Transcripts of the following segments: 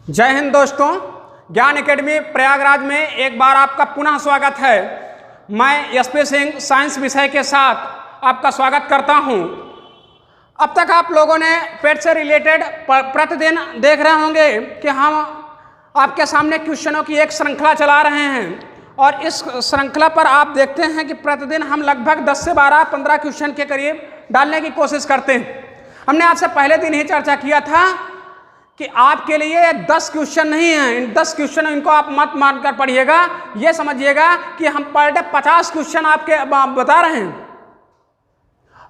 जय हिंद दोस्तों, ज्ञान एकेडमी प्रयागराज में एक बार आपका पुनः स्वागत है। मैं एसपी सिंह साइंस विषय के साथ आपका स्वागत करता हूं। अब तक आप लोगों ने पेट से रिलेटेड प्रतिदिन देख रहे होंगे कि हम आपके सामने क्वेश्चनों की एक श्रृंखला चला रहे हैं और इस श्रृंखला पर आप देखते हैं कि प्रतिदिन हम लगभग 10 से 12-15 क्वेश्चन के करीब डालने की कोशिश करते हैं। हमने आपसे पहले दिन ही चर्चा किया था कि आपके लिए 10 क्वेश्चन नहीं है, इन 10 क्वेश्चन इनको आप मत मानकर पढ़िएगा, ये समझिएगा कि हम पर डे 50 क्वेश्चन आपके बता रहे हैं।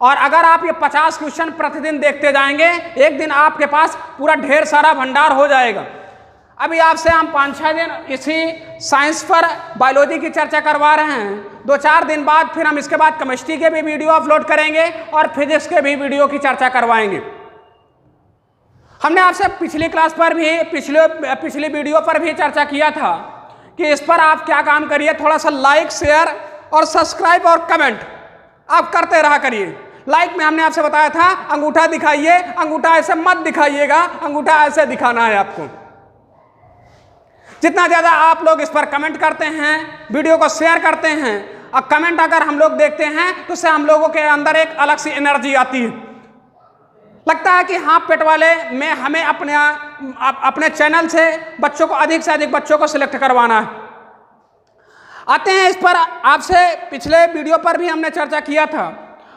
और अगर आप ये 50 क्वेश्चन प्रतिदिन देखते जाएंगे, एक दिन आपके पास पूरा ढेर सारा भंडार हो जाएगा। अभी आपसे हम 5-6 दिन इसी साइंस पर बायोलॉजी की चर्चा करवा रहे हैं। 2-4 दिन बाद फिर हम इसके बाद केमिस्ट्री के भी वीडियो अपलोड करेंगे और फिजिक्स के भी वीडियो की चर्चा करवाएंगे। हमने आपसे पिछली क्लास पर भी पिछली वीडियो पर भी चर्चा किया था कि इस पर आप क्या काम करिए, थोड़ा सा लाइक, शेयर और सब्सक्राइब और कमेंट आप करते रहा करिए। लाइक में हमने आपसे बताया था अंगूठा दिखाइए, अंगूठा ऐसे मत दिखाइएगा, अंगूठा ऐसे दिखाना है आपको। जितना ज़्यादा आप लोग इस पर कमेंट करते हैं, वीडियो को शेयर करते हैं और कमेंट अगर हम लोग देखते हैं तो उससे हम लोगों के अंदर एक अलग सी एनर्जी आती है। लगता है कि हाँ, पेट वाले में हमें अपने चैनल से बच्चों को अधिक से अधिक बच्चों को सिलेक्ट करवाना है। आते हैं इस पर, आपसे पिछले वीडियो पर भी हमने चर्चा किया था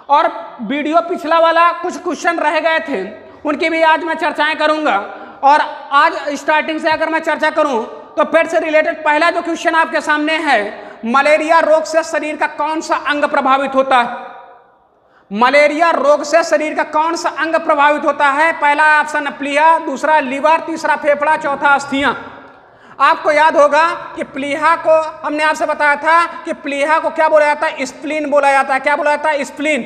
और वीडियो पिछला वाला कुछ क्वेश्चन रह गए थे, उनकी भी आज मैं चर्चाएं करूंगा। और आज स्टार्टिंग से अगर मैं चर्चा करूं तो पेट से रिलेटेड पहला जो क्वेश्चन आपके सामने है, मलेरिया रोग से शरीर का कौन सा अंग प्रभावित होता है? मलेरिया रोग से शरीर का कौन सा अंग प्रभावित होता है? पहला ऑप्शन प्लीहा, दूसरा लीवर, तीसरा फेफड़ा, चौथा अस्थियां। आपको याद होगा कि प्लीहा को हमने आपसे बताया था कि प्लीहा को क्या बोला जाता है? स्प्लीन बोला जाता है। क्या बोला जाता है? स्प्लीन।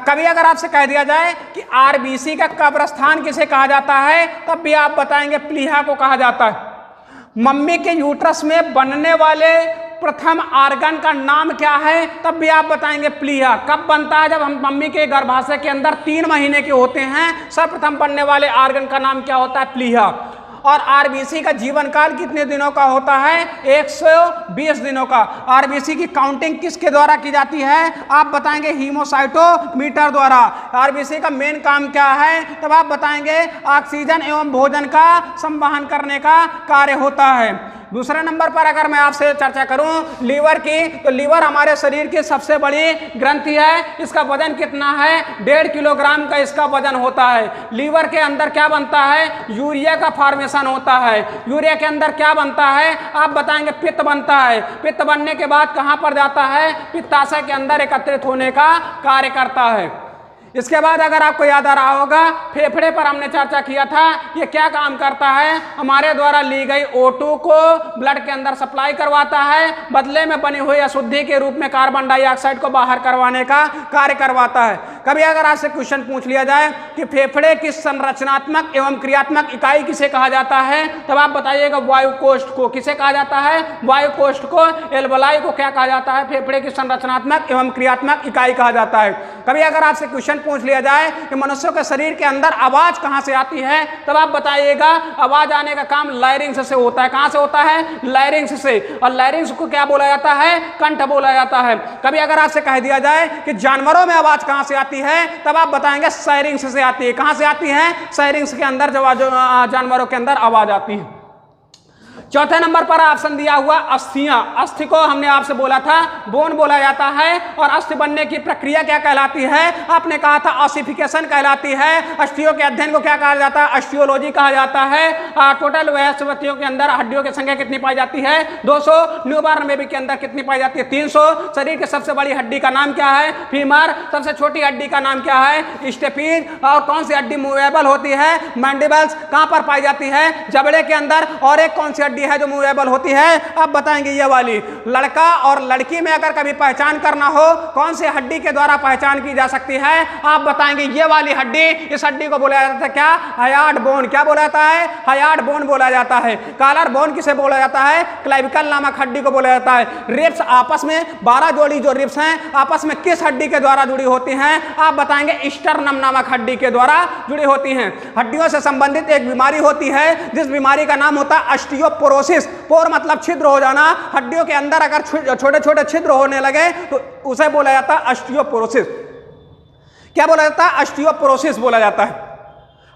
कभी अगर आपसे कह दिया जाए कि आरबीसी का कब्रस्तान किसे कहा जाता है, तब भी आप बताएंगे प्लीहा को कहा जाता है। मम्मी के यूट्रस में बनने वाले प्रथम आर्गन का नाम क्या है? तब भी आप बताएंगे प्लीहा। कब बनता है? जब हम मम्मी के गर्भाशय के अंदर 3 महीने के होते हैं, सर्वप्रथम बनने वाले आर्गन का नाम क्या होता है? प्लीहा। और आरबीसी का जीवन काल कितने दिनों का होता है? 120 दिनों का। आरबीसी की काउंटिंग किसके द्वारा की जाती है? आप बताएंगे हीमोसाइटोमीटर द्वारा। आरबीसी का मेन काम क्या है? तब आप बताएंगे ऑक्सीजन एवं भोजन का संवहन करने का कार्य होता है। दूसरे नंबर पर अगर मैं आपसे चर्चा करूं लीवर की, तो लीवर हमारे शरीर की सबसे बड़ी ग्रंथि है। इसका वजन कितना है? 1.5 किलोग्राम का इसका वजन होता है। लीवर के अंदर क्या बनता है? यूरिया का फॉर्मेशन होता है। यूरिया के अंदर क्या बनता है? आप बताएंगे पित्त बनता है। पित्त बनने के बाद कहां पर जाता है? पित्ताशय के अंदर एकत्रित होने का कार्य करता है। इसके बाद अगर आपको याद आ रहा होगा, फेफड़े पर हमने चर्चा किया था। ये क्या काम करता है? हमारे द्वारा ली गई O2 को ब्लड के अंदर सप्लाई करवाता है, बदले में बनी हुई अशुद्धि के रूप में कार्बन डाइऑक्साइड को बाहर करवाने का कार्य करवाता है। कभी अगर आपसे क्वेश्चन पूछ लिया जाए कि फेफड़े की संरचनात्मक एवं क्रियात्मक इकाई किसे कहा जाता है, तब आप बताइएगा वायु कोष्ठ को। किसे कहा जाता है? वायु कोष्ठ को। एल्वलाई को क्या कहा जाता है? फेफड़े की संरचनात्मक एवं क्रियात्मक इकाई कहा जाता है। कभी अगर आपसे क्वेश्चन पूछ लिया जाए कि मनुष्यों के शरीर के अंदर आवाज कहां से आती है, तब आप बताइएगा आवाज आने का काम लायरिंग्स से होता है। कहां से होता है? लायरिंग्स से। और लायरिंग्स को क्या बोला जाता है? कंठ बोला जाता है। कभी अगर आपसे कह दिया जाए कि जानवरों में आवाज कहां से आती है, तब आप बताएंगे सायरिंग्स से आती है। कहां से आती है? सायरिंग्स के अंदर जो जानवरों के अंदर आवाज आती है। चौथे नंबर पर ऑप्शन दिया हुआ अस्थियां। अस्थि को हमने आपसे बोला था बोन बोला जाता है। और अस्थि बनने की प्रक्रिया क्या कहलाती है? आपने कहा था ऑसिफिकेशन कहलाती है। अस्थियों के अध्ययन को क्या कहा जाता है? अस्टियोलॉजी कहा जाता है। टोटल वयस्क व्यक्तियों के अंदर हड्डियों की संख्या कितनी पाई जाती है? 200। न्यूबॉर्न बेबी के अंदर कितनी पाई जाती है? 300। शरीर की सबसे बड़ी हड्डी का नाम क्या है? फीमर। सबसे छोटी हड्डी का नाम क्या है? स्टेपीज। और कौन सी हड्डी मूवेबल होती है? मैंडिबल्स। कहां पर पाई जाती है? जबड़े के अंदर। और एक कौन सी हड्डी हड्डी है जो मूवेबल होती है? अब बताएंगे ये वाली। लड़का और लड़की में अगर कभी पहचान करना हो कौन सी हड्डी के द्वारा पहचान की जा सकती है? आप बताएंगे ये वाली हड्डी। इस हड्डी को बोला जाता है क्या? हायार्ड बोन। क्या बोला जाता है? हायार्ड बोन बोला जाता है। कॉलर बोन किसे बोला जाता है? क्लेविकल नामक हड्डी को बोला जाता है। रिब्स आपस में 12 जोड़ी जो रिब्स हैं आपस में किस हड्डी के द्वारा जुड़ी होती हैं? आप बताएंगे स्टर्नम नामक हड्डी के द्वारा जुड़ी होती हैं। हड्डियों से संबंधित एक बीमारी होती है जिस बीमारी का नाम होता है ऑस्टियोपोरोसिस। पोर मतलब छिद्र हो जाना। हड्डियों के अंदर अगर छोटे छोटे छिद्र होने लगे तो उसे बोला जाता है ऑस्टियोपोरोसिस। क्या बोला जाता है? ऑस्टियोपोरोसिस बोला जाता है।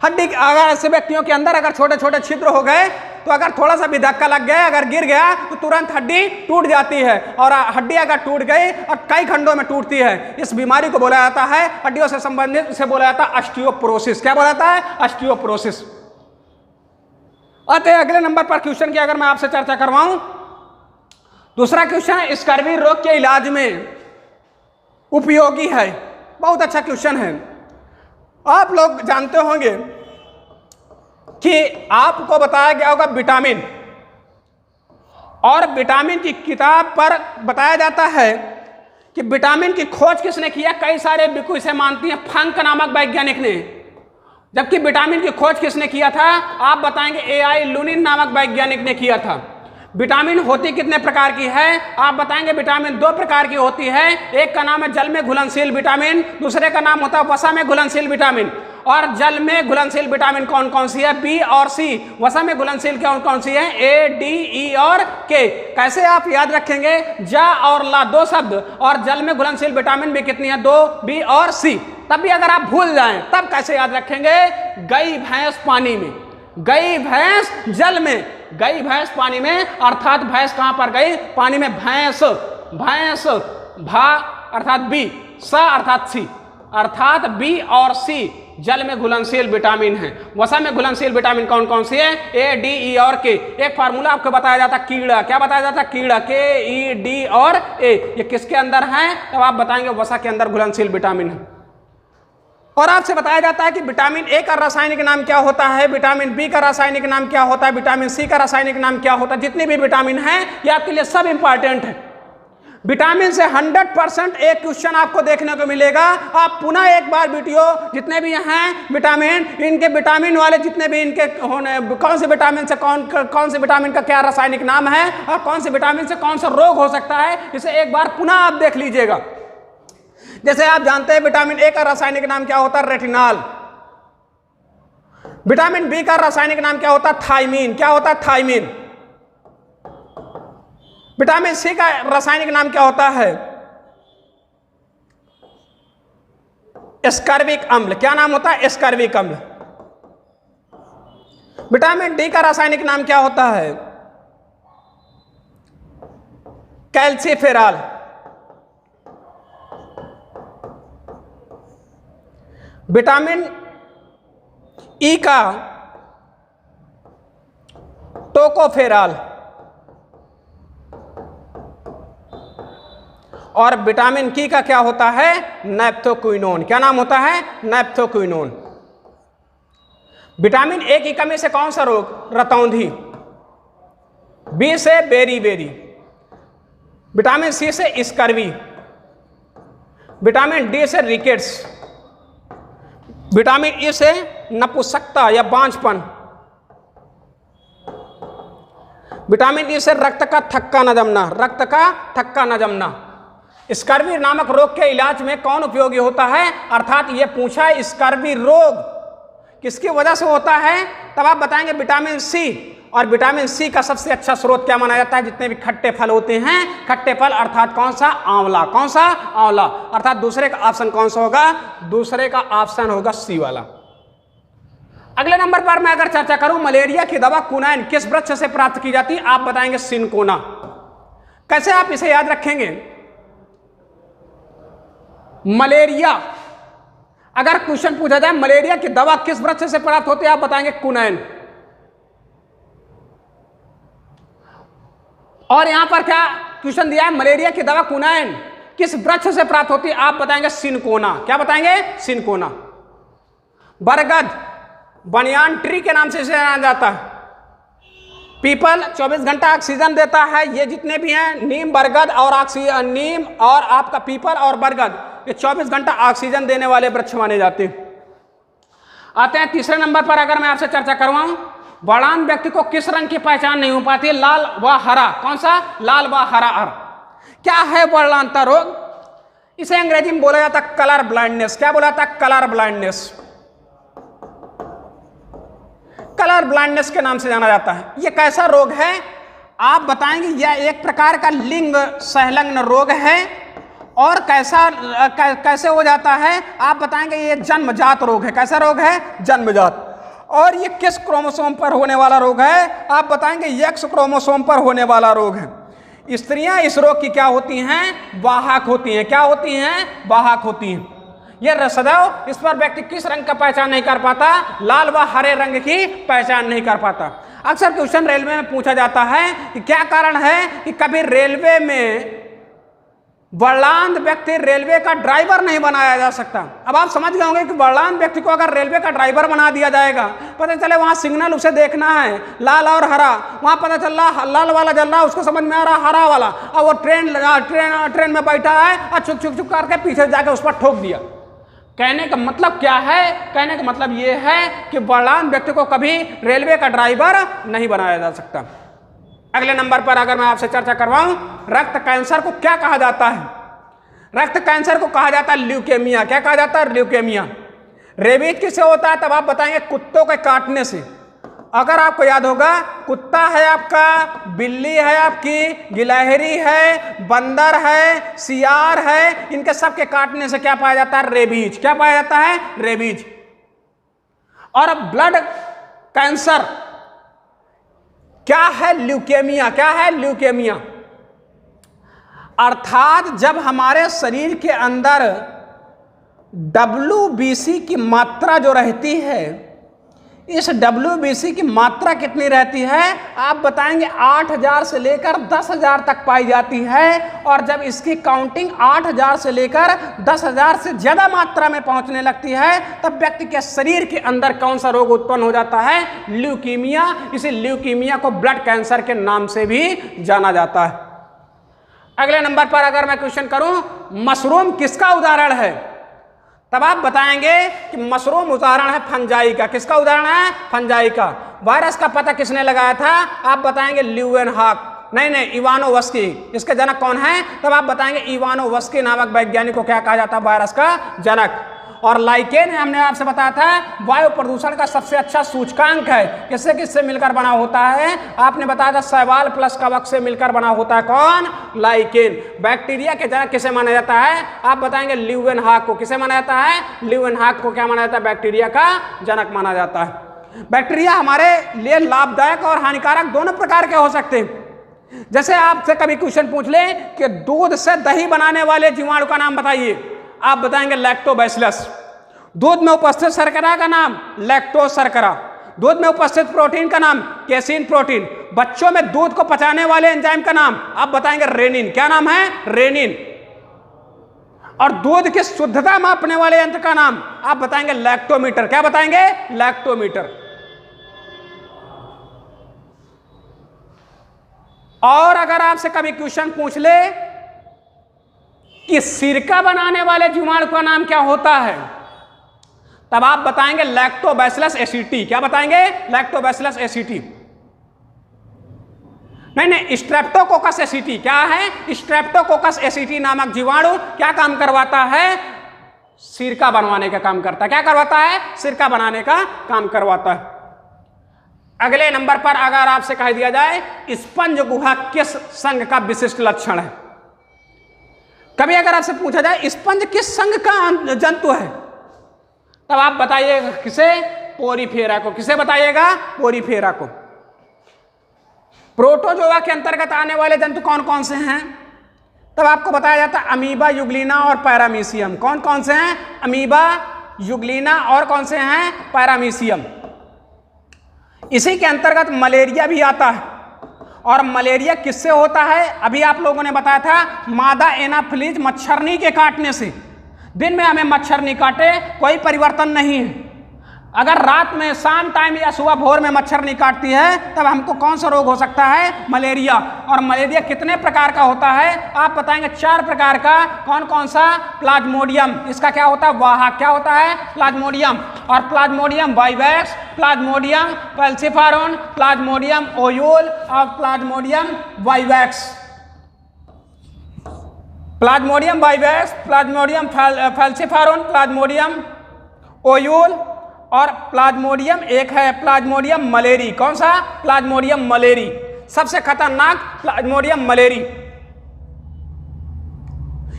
हड्डी अगर ऐसे व्यक्तियों के अंदर अगर छोटे छोटे छिद्र हो गए तो अगर थोड़ा सा भी धक्का लग गया, अगर गिर गया तो तुरंत हड्डी टूट जाती है। और हड्डी अगर टूट गई और कई खंडों में टूटती है, इस बीमारी को बोला जाता है, हड्डियों से संबंधित इसे बोला जाता है ऑस्टियोपोरोसिस। क्या बोला जाता है? ऑस्टियोपोरोसिस। आते हैं अगले नंबर पर क्वेश्चन की अगर मैं आपसे चर्चा करवाऊं। दूसरा क्वेश्चन है स्कर्वी रोग के इलाज में उपयोगी है। बहुत अच्छा क्वेश्चन है। आप लोग जानते होंगे कि आपको बताया गया होगा विटामिन, और विटामिन की किताब पर बताया जाता है कि विटामिन की खोज किसने किया? कई सारे बिकु इसे मानती हैं फंक नामक वैज्ञानिक ने। जबकि विटामिन की खोज किसने किया था? आप बताएंगे एआई लुनिन नामक वैज्ञानिक ने किया था। विटामिन होती कितने प्रकार की है? आप बताएंगे विटामिन 2 प्रकार की होती है। एक का नाम है जल में घुलनशील विटामिन, दूसरे का नाम होता है वसा में घुलनशील विटामिन। और जल में घुलनशील विटामिन कौन कौन सी है? बी और सी। वसा में घुलनशील कौन कौन सी है? ए, डी, ई और के। कैसे आप याद रखेंगे? जा और ला 2 शब्द, और जल में घुलनशील विटामिन भी कितनी है? 2, बी और सी। तब भी अगर आप भूल जाएं तब कैसे याद रखेंगे? गई भैंस पानी में, गई भैंस जल में, गई भैंस पानी में, अर्थात भैंस कहां पर गई? पानी में। भैंस, भैंस, भा अर्थात बी, स अर्थात सी, अर्थात बी और सी जल में घुलनशील विटामिन है। वसा में घुलनशील विटामिन कौन कौन सी है? ए, डी, ई और के। एक फार्मूला आपको बताया जाता है कीड़ा। क्या बताया जाता है? कीड़ा, के, ई, डी और ए। ये किसके अंदर है? तब आप बताएंगे वसा के अंदर घुलनशील विटामिन है। और आपसे बताया जाता है कि विटामिन ए का रासायनिक नाम क्या होता है, विटामिन बी का रासायनिक नाम क्या होता है, विटामिन सी का रासायनिक नाम क्या होता है। जितने भी विटामिन हैं ये आपके लिए सब इंपॉर्टेंट है। विटामिन से 100% एक क्वेश्चन आपको देखने को मिलेगा। आप पुनः एक बार वीडियो जितने भी हैं विटामिन, इनके विटामिन वाले जितने भी इनके होने, कौन से विटामिन से कौन से विटामिन का क्या रासायनिक नाम है और कौन से विटामिन से कौन सा रोग हो सकता है, इसे एक बार पुनः आप देख लीजिएगा। जैसे आप जानते हैं विटामिन ए का रासायनिक नाम क्या होता है? रेटिनॉल। विटामिन बी का रासायनिक नाम क्या होता है? थायमीन। क्या होता है? थायमीन। विटामिन सी का रासायनिक नाम क्या होता है? एस्कॉर्बिक अम्ल। क्या नाम होता है? एस्कॉर्बिक अम्ल। विटामिन डी का रासायनिक नाम क्या होता है? कैल्सीफेरॉल। विटामिन ई का टोकोफेरॉल। और विटामिन की का क्या होता है? नैप्थोक्विनोन। क्या नाम होता है? नैप्थोक्विनोन। विटामिन ए की कमी से कौन सा रोग? रतौंधी। बी से बेरी, विटामिन सी से स्कर्वी, विटामिन डी से रिकेट्स, विटामिन ई से नपुंसकता या बांझपन, विटामिन ई से रक्त का थक्का न जमना, रक्त का थक्का न जमना। स्कर्वी नामक रोग के इलाज में कौन उपयोगी होता है? अर्थात ये पूछा है स्कर्वी रोग किसकी वजह से होता है, तब आप बताएंगे विटामिन सी। और विटामिन सी का सबसे अच्छा स्रोत क्या माना जाता है? जितने भी खट्टे फल होते हैं, खट्टे फल अर्थात कौन सा? आंवला। कौन सा? आंवला। अर्थात दूसरे का ऑप्शन कौन सा होगा? दूसरे का ऑप्शन होगा सी वाला। अगले नंबर पर मैं अगर चर्चा करूं, मलेरिया की दवा कुनैन किस वृक्ष से प्राप्त की जाती है? आप बताएंगे सिनकोना। कैसे आप इसे याद रखेंगे? मलेरिया, अगर क्वेश्चन पूछा जाए मलेरिया की दवा किस वृक्ष से प्राप्त होती है, आप बताएंगे कुनैन। और यहां पर क्या क्वेश्चन दिया है? मलेरिया की दवा कुनैन किस वृक्ष से प्राप्त होती है? आप बताएंगे सिनकोना। क्या बताएंगे? सिनकोना। बरगद, बनियान ट्री के नाम से इसे जाना जाता है। पीपल 24 घंटा ऑक्सीजन देता है। ये जितने भी हैं नीम, बरगद और नीम और आपका पीपल और बरगद, ये 24 घंटा ऑक्सीजन देने वाले वृक्ष माने जाते हैं। आते हैं तीसरे नंबर पर, अगर मैं आपसे चर्चा करवाऊं, वर्णांध व्यक्ति को किस रंग की पहचान नहीं हो पाती है? लाल व हरा। कौन सा? लाल व हरा रंग। क्या है वर्णांधता रोग? इसे अंग्रेजी में बोला जाता है कलर ब्लाइंडनेस। क्या बोला जाता है? Colour blindness. कलर ब्लाइंडनेस के नाम से जाना जाता है। यह कैसा रोग है आप बताएंगे? यह एक प्रकार का लिंग संलग्न रोग है। और कैसे हो जाता है आप बताएंगे? ये जन्मजात रोग है। कैसा रोग है? जन्मजात। और ये किस क्रोमोसोम पर होने वाला रोग है आप बताएंगे? एक्स क्रोमोसोम पर होने वाला रोग है। स्त्रियां इस रोग की क्या होती हैं? वाहक होती हैं। क्या होती हैं? वाहक होती हैं। यह सदैव इस पर व्यक्ति किस रंग का पहचान नहीं कर पाता? लाल व हरे रंग की पहचान नहीं कर पाता। अक्सर क्वेश्चन रेलवे में पूछा जाता है कि क्या कारण है कि कभी रेलवे में वर्णांध व्यक्ति रेलवे का ड्राइवर नहीं बनाया जा सकता। अब आप समझ गए होंगे कि वर्णांध व्यक्ति को अगर रेलवे का ड्राइवर बना दिया जाएगा, पता चले वहां सिग्नल उसे देखना है लाल और हरा, वहां पता चल रहा लाल वाला जल रहा, उसको समझ में आ रहा हरा वाला, और वो ट्रेन में बैठा है और छुक छुक छुक करके पीछे जाके उस पर ठोक दिया। कहने का मतलब क्या है? कहने का मतलब ये है कि वर्णांध व्यक्ति को कभी रेलवे का ड्राइवर नहीं बनाया जा सकता। अगले नंबर पर अगर मैं आपसे चर्चा करवाऊं, रक्त कैंसर को क्या कहा जाता है? रक्त कैंसर को कहा जाता है ल्यूकेमिया। क्या कहा जाता है? ल्यूकेमिया। रेबीज किससे होता है? तब आप बताएंगे कुत्तों के काटने से। अगर आपको याद होगा, कुत्ता है आपका, बिल्ली है आपकी, गिलहरी है, बंदर है, सियार है, इनके सब के काटने से क्या पाया जाता है? रेबीज। क्या पाया जाता है? रेबीज। और ब्लड कैंसर क्या है? ल्यूकेमिया। क्या है? ल्यूकेमिया। अर्थात जब हमारे शरीर के अंदर WBC की मात्रा जो रहती है, इस WBC की मात्रा कितनी रहती है आप बताएंगे? 8000 से लेकर 10,000 तक पाई जाती है। और जब इसकी काउंटिंग 8000 से लेकर 10,000 से ज्यादा मात्रा में पहुंचने लगती है, तब व्यक्ति के शरीर के अंदर कौन सा रोग उत्पन्न हो जाता है? ल्यूकीमिया। इसी ल्यूकीमिया को ब्लड कैंसर के नाम से भी जाना जाता है। अगले नंबर पर अगर मैं क्वेश्चन करूं, मशरूम किसका उदाहरण है? तब आप बताएंगे कि मशरूम उदाहरण है फंजाई का। किसका उदाहरण है? फंजाई का। वायरस का पता किसने लगाया था? आप बताएंगे ल्यूवेनहॉक। नहीं, इवानोवस्की। इसके जनक कौन है? तब आप बताएंगे इवानोवस्की नामक वैज्ञानिक को क्या कहा जाता है? वायरस का जनक। और लाइकेन हमने आपसे बताया था वायु प्रदूषण का सबसे अच्छा सूचकांक है। किससे मिलकर बना होता है? आपने बताया था शैवाल प्लस कवक से मिलकर बना होता है। कौन? लाइकेन। बैक्टीरिया के जनक किसे माना जाता है? आप बताएंगे ल्यूवेनहॉक को। किसे माना जाता है? ल्यूवेनहॉक को क्या माना जाता है? बैक्टीरिया का जनक माना जाता है। बैक्टीरिया हमारे लिए लाभदायक और हानिकारक दोनों प्रकार के हो सकते हैं। जैसे आपसे कभी क्वेश्चन पूछ ले कि दूध से दही बनाने वाले जीवाणु का नाम बताइए, आप बताएंगे लैक्टोबैसिलस। दूध में उपस्थित शर्करा का नाम लैक्टोज शर्करा। दूध में उपस्थित प्रोटीन का नाम केसिन प्रोटीन। बच्चों में दूध को पचाने वाले एंजाइम का नाम आप बताएंगे रेनिन। क्या नाम है? रेनिन। और दूध की शुद्धता मापने वाले यंत्र का नाम आप बताएंगे लैक्टोमीटर। क्या बताएंगे? लैक्टोमीटर। और अगर आपसे कभी क्वेश्चन पूछ ले कि सिरका बनाने वाले जीवाणु का नाम क्या होता है, तब आप बताएंगे लैक्टोबैसिलस एसिटी। क्या बताएंगे? लैक्टोबैसिलस एसिटी। नहीं, स्ट्रेप्टोकोकस एसिटी। क्या है? स्ट्रेप्टोकोकस एसिटी नामक जीवाणु क्या काम करवाता है? सिरका बनवाने का काम करता है। क्या करवाता है? सिरका बनाने का काम करवाता है। अगले नंबर पर अगर आपसे कह दिया जाए स्पंज गुहा किस संघ का विशिष्ट लक्षण है? कभी अगर आपसे पूछा जाए स्पंज किस संघ का जंतु है, तब आप बताइएगा किसे? पोरीफेरा को। किसे बताइएगा? पोरीफेरा को। प्रोटोजोआ के अंतर्गत आने वाले जंतु कौन कौन से हैं? तब आपको बताया जाता है अमीबा, युग्लिना और पैरामीशियम। कौन कौन से हैं? अमीबा, युग्लिना और कौन से हैं? पैरामीशियम। इसी के अंतर्गत मलेरिया भी आता है। और मलेरिया किससे होता है? अभी आप लोगों ने बताया था मादा एनाफिलीज मच्छरनी के काटने से। दिन में हमें मच्छर नहीं काटे, कोई परिवर्तन नहीं है। अगर रात में, शाम टाइम या सुबह भोर में मच्छर नहीं काटती है तब हमको कौन सा रोग हो सकता है? मलेरिया। और मलेरिया कितने प्रकार का होता है? आप बताएंगे 4 प्रकार का। कौन कौन सा? प्लाज्मोडियम, इसका क्या होता है? वाहक। क्या होता है? प्लाज्मोडियम। और Plasmodium vivax, Plasmodium falciparum, Plasmodium ovale और Plasmodium vivax. Plasmodium vivax, Plasmodium falciparum, Plasmodium ovale और प्लाज्मोडियम एक है प्लाज्मोडियम मलेरी। कौन सा? Plasmodium malariae. सबसे खतरनाक प्लाज्मोडियम मलेरी।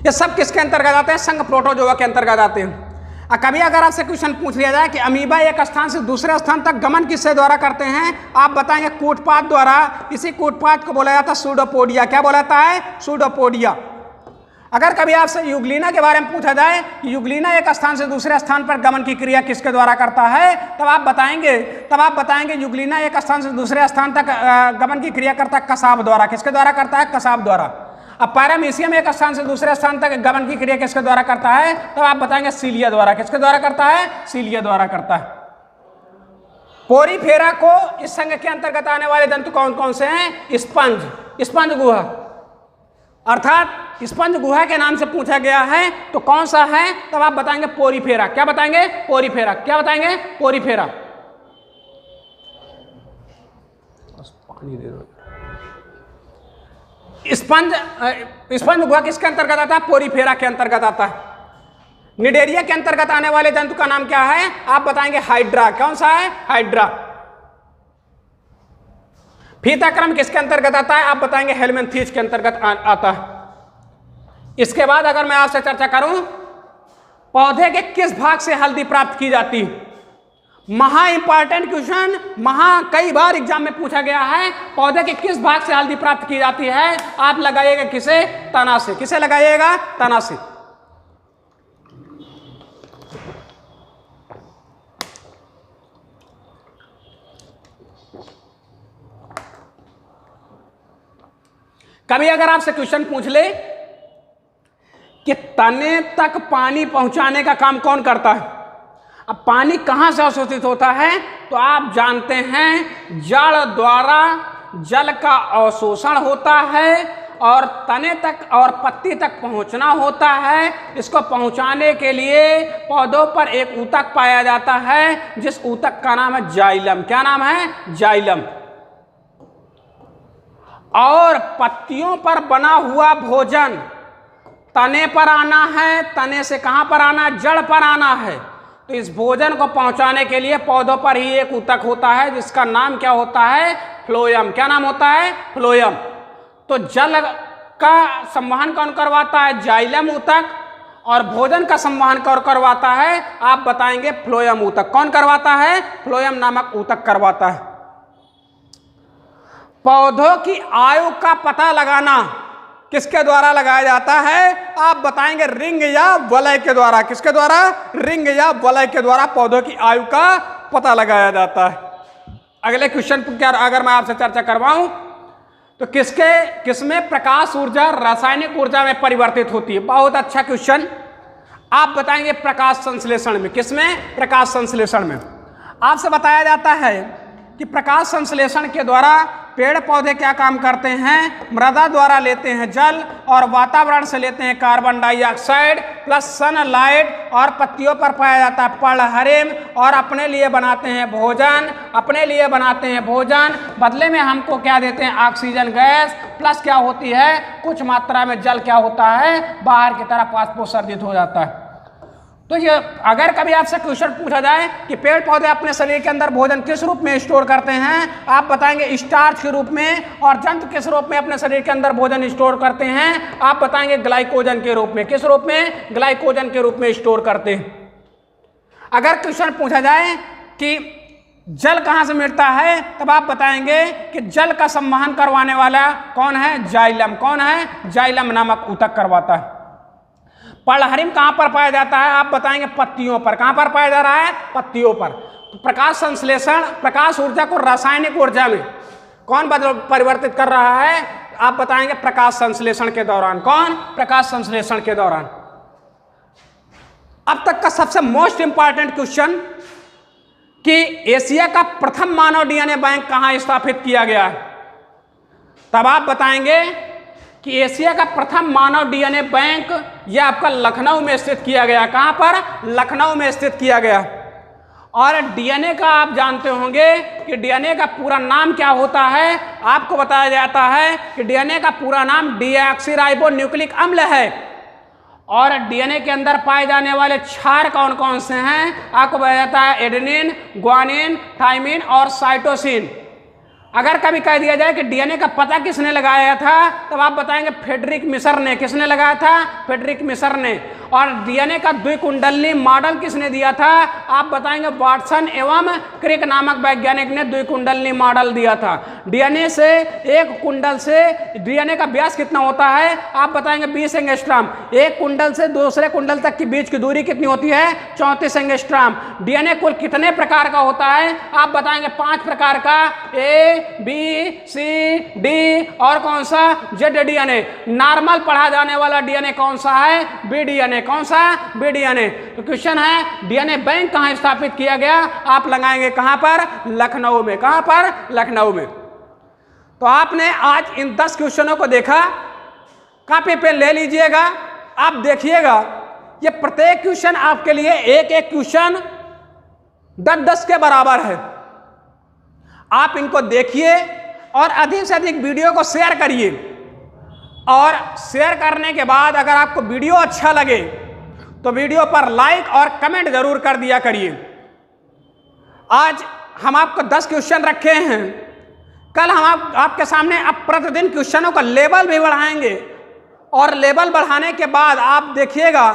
ये सब किसके अंतर्गत आते हैं? संघ प्रोटोजोआ के अंतर्गत आते हैं। कभी अगर आपसे क्वेश्चन पूछ लिया जाए कि अमीबा एक स्थान से दूसरे स्थान तक गमन किससे द्वारा करते हैं? आप बताएंगे कूटपाद द्वारा। इसी कूटपाद को बोला जाता है सूडोपोडिया। क्या बोला जाता है? सूडोपोडिया। अगर कभी आपसे युग्लिना के बारे में पूछा जाए कि युग्लिना एक स्थान से दूसरे स्थान पर गमन की क्रिया किसके द्वारा करता है, तब आप बताएंगे युग्लिना एक स्थान से दूसरे स्थान तक गमन की क्रिया करता है कसाब द्वारा। किसके द्वारा करता है? कसाब द्वारा। अब पैरामीशियम एक स्थान से दूसरे स्थान तक गमन की क्रिया किसके द्वारा करता है? तब आप बताएंगे सीलिया द्वारा। किसके द्वारा करता है? सीलिया द्वारा करता है। पोरीफेरा को इस संघ के अंतर्गत आने वाले जंतु कौन कौन से हैं? स्पंज गुहा, अर्थात स्पंज गुहा के नाम से पूछा गया है तो कौन सा है? तब आप बताएंगे पोरीफेरा। क्या बताएंगे? पोरीफेरा। क्या बताएंगे? पोरीफेरा। पानी दे दो। स्पंज गुहा किसके अंतर्गत आता है? पोरीफेरा के अंतर्गत आता है। निडेरिया के अंतर्गत आने वाले जंतु का नाम क्या है? आप बताएंगे हाइड्रा। कौन सा है? हाइड्रा। फीताक्रम किसके अंतर्गत आता है? आप बताएंगे हेलमिंथीज के अंतर्गत आता है। इसके बाद अगर मैं आपसे चर्चा करूं पौधे के किस भाग से हल्दी प्राप्त की जाती है, महा इंपॉर्टेंट क्वेश्चन, कई बार एग्जाम में पूछा गया है। पौधे के किस भाग से हल्दी प्राप्त की जाती है? आप लगाइएगा किसे? तना से। किसे लगाइएगा? तना से। कभी अगर आपसे क्वेश्चन पूछ ले कि तने तक पानी पहुंचाने का काम कौन करता है? अब पानी कहां से अवशोषित होता है? तो आप जानते हैं जड़ द्वारा जल का अवशोषण होता है और तने तक और पत्ती तक पहुंचना होता है। इसको पहुंचाने के लिए पौधों पर एक ऊतक पाया जाता है जिस ऊतक का नाम है जाइलम। क्या नाम है? जाइलम। और पत्तियों पर बना हुआ भोजन तने पर आना है। तने से कहां पर आना? जड़ पर आना है। तो इस भोजन को पहुंचाने के लिए पौधों पर ही एक ऊतक होता है जिसका नाम क्या होता है? फ्लोएम। क्या नाम होता है? फ्लोएम। तो जल का संवहन कौन करवाता है? जाइलम ऊतक। और भोजन का संवहन कौन करवाता है? आप बताएंगे फ्लोएम ऊतक। कौन करवाता है? फ्लोएम नामक ऊतक करवाता है। पौधों की आयु का पता लगाना किसके द्वारा लगाया जाता है? आप बताएंगे रिंग या वलय के द्वारा। किसके द्वारा? रिंग या वलय के द्वारा पौधों की आयु का पता लगाया जाता है। अगले क्वेश्चन पर अगर मैं आपसे चर्चा करवाऊं तो किसमें प्रकाश ऊर्जा रासायनिक ऊर्जा में परिवर्तित होती है? बहुत अच्छा क्वेश्चन। आप बताएंगे प्रकाश संश्लेषण में। किसमें? प्रकाश संश्लेषण में। आपसे बताया जाता है कि प्रकाश संश्लेषण के द्वारा पेड़ पौधे क्या काम करते हैं? मृदा द्वारा लेते हैं जल और वातावरण से लेते हैं कार्बन डाइऑक्साइड प्लस सनलाइट और पत्तियों पर पाया जाता है पर्णहरिम और अपने लिए बनाते हैं भोजन। बदले में हमको क्या देते हैं? ऑक्सीजन गैस प्लस क्या होती है? कुछ मात्रा में जल क्या होता है? बाहर की तरफ वाष्पोत्सर्जित हो जाता है। तो ये अगर कभी आपसे क्वेश्चन पूछा जाए कि पेड़ पौधे अपने शरीर के अंदर भोजन किस रूप में स्टोर करते हैं, आप बताएंगे स्टार्च के रूप में। और जंतु किस रूप में अपने शरीर के अंदर भोजन स्टोर करते हैं? आप बताएंगे ग्लाइकोजन के रूप में। किस रूप में? ग्लाइकोजन के रूप में स्टोर करते हैं। अगर क्वेश्चन पूछा जाए कि जल कहां से मिलता है, तब आप बताएंगे कि जल का संवहन करवाने वाला कौन है? जाइलम। कौन है? जाइलम नामक ऊतक करवाता है। पर्णहरिम कहां पर पाया जाता है? आप बताएंगे पत्तियों पर। कहां पर पाया जा रहा है? पत्तियों पर। तो प्रकाश संश्लेषण, प्रकाश ऊर्जा को रासायनिक ऊर्जा में कौन परिवर्तित कर रहा है? आप बताएंगे प्रकाश संश्लेषण के दौरान। कौन? प्रकाश संश्लेषण के दौरान। अब तक का सबसे मोस्ट इंपॉर्टेंट क्वेश्चन कि एशिया का प्रथम मानव डीएनए बैंक कहां स्थापित किया गया है, तब आप बताएंगे कि एशिया का प्रथम मानव डीएनए बैंक यह आपका लखनऊ में स्थित किया गया। कहां पर? लखनऊ में स्थित किया गया। और डीएनए का आप जानते होंगे कि डीएनए का पूरा नाम क्या होता है। आपको बताया जाता है कि डीएनए का पूरा नाम डीऑक्सीराइबोन्यूक्लिक अम्ल है। और डीएनए के अंदर पाए जाने वाले क्षार कौन कौन से हैं? आपको बताया जाता है एडेनिन, ग्वानिन, थाइमिन और साइटोसिन। अगर कभी कह दिया जाए कि डीएनए का पता किसने लगाया था, तब आप बताएंगे फ्रेडरिक मिशर ने। किसने लगाया था? फ्रेडरिक मिशर ने। और डीएनए का द्विकुंडली मॉडल किसने दिया था? आप बताएंगे वाटसन एवं क्रिक नामक वैज्ञानिक ने द्विकुंडली मॉडल दिया था। डीएनए से एक कुंडल से डीएनए का व्यास कितना होता है? आप बताएंगे 20 एंगस्ट्रॉम। एक कुंडल से दूसरे कुंडल तक की बीच की दूरी कितनी होती है? 34 एंगस्ट्रॉम। डीएनए कुल कितने प्रकार का होता है? आप बताएंगे 5 प्रकार का, ए, बी, सी, डी और कौन सा? Z DNA. नॉर्मल पढ़ा जाने वाला डीएनए कौन सा है? B DNA. कौन सा? B DNA. तो क्वेश्चन है डीएनए बैंक कहां स्थापित किया गया? आप लगाएंगे कहां पर? लखनऊ में। कहां पर? लखनऊ में। तो आपने आज इन 10 क्वेश्चनों को देखा, कॉपी पे ले लीजिएगा। आप देखिएगा ये प्रत्येक क्वेश्चन आपके लिए एक एक क्वेश्चन 10-10 के बराबर है। आप इनको देखिए और अधिक से अधिक वीडियो को शेयर करिए। और शेयर करने के बाद अगर आपको वीडियो अच्छा लगे तो वीडियो पर लाइक और कमेंट जरूर कर दिया करिए। आज हम आपको 10 क्वेश्चन रखे हैं, कल हम आपके सामने अब प्रतिदिन क्वेश्चनों का लेवल भी बढ़ाएंगे। और लेवल बढ़ाने के बाद आप देखिएगा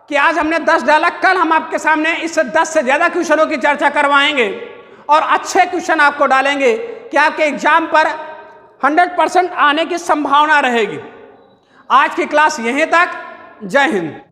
कि आज हमने 10 डाला, कल हम आपके सामने इससे 10 से ज़्यादा क्वेश्चनों की चर्चा करवाएंगे और अच्छे क्वेश्चन आपको डालेंगे कि आपके एग्जाम पर 100% आने की संभावना रहेगी। आज की क्लास यहीं तक। जय हिंद।